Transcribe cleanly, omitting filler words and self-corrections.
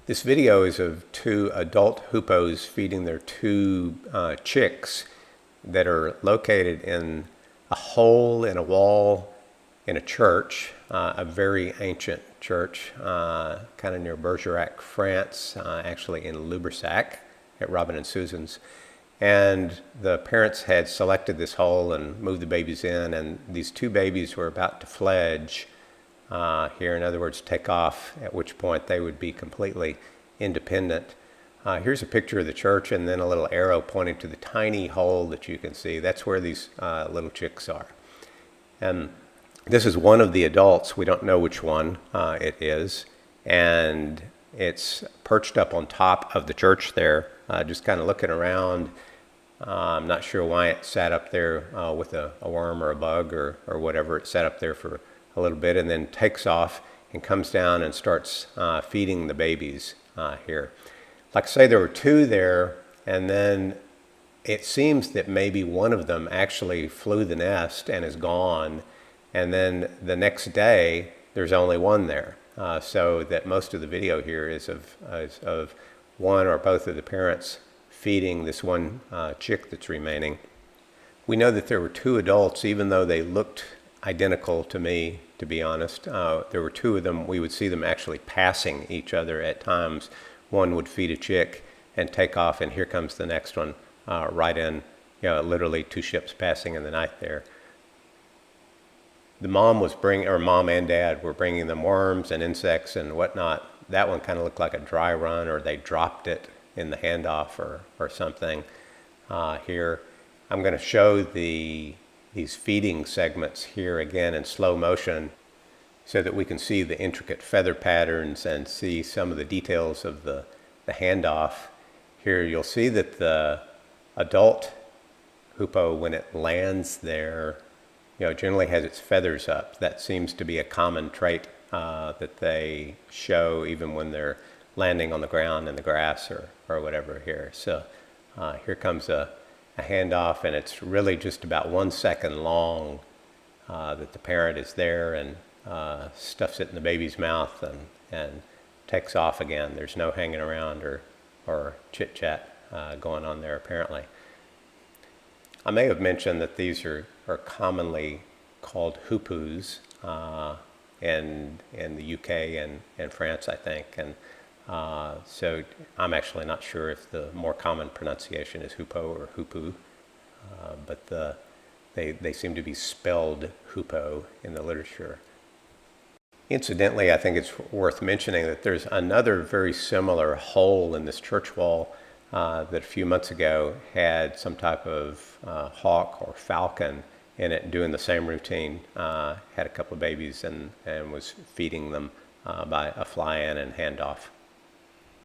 This video is of two adult Hoopoes feeding their two chicks that are located in a hole in a wall in a church, a very ancient church, kind of near Bergerac, France, actually in Lubersac at Robin and Susan's. And the parents had selected this hole and moved the babies in, and these two babies were about to fledge here, in other words, take off, at which point they would be completely independent. Here's a picture of the church and then a little arrow pointing to the tiny hole that you can see. That's where these little chicks are. And this is one of the adults. We don't know which one it is. And it's perched up on top of the church there, just kind of looking around. I'm not sure why it sat up there with a worm or a bug or whatever. It sat up there for a little bit and then takes off and comes down and starts feeding the babies here. Like I say, there were two there, and then it seems that maybe one of them actually flew the nest and is gone, and then the next day there's only one there. So that most of the video here is of one or both of the parents feeding this one chick that's remaining. We know that there were two adults, even though they looked identical to me, to be honest. There were two of them. We would see them actually passing each other at times. One would feed a chick and take off, and here comes the next one right in, literally two ships passing in the night there. The mom and dad were bringing them worms and insects and whatnot. That one kind of looked like a dry run, or they dropped it in the handoff or something here. I'm going to show these feeding segments here again in slow motion so that we can see the intricate feather patterns and see some of the details of the handoff. Here you'll see that the adult hoopoe, when it lands there, generally has its feathers up. That seems to be a common trait that they show even when they're landing on the ground in the grass or whatever here. So here comes a handoff, and it's really just about 1 second long that the parent is there and stuffs it in the baby's mouth and takes off again. There's no hanging around or chit-chat going on there apparently. I may have mentioned that these are commonly called Hoopoes in the UK and France, I think. And so I'm actually not sure if the more common pronunciation is Hoopoe or Hoopoo, but they seem to be spelled Hoopoe in the literature. Incidentally, I think it's worth mentioning that there's another very similar hole in this church wall that a few months ago had some type of hawk or falcon in it doing the same routine. Had a couple of babies and was feeding them by a fly-in and handoff.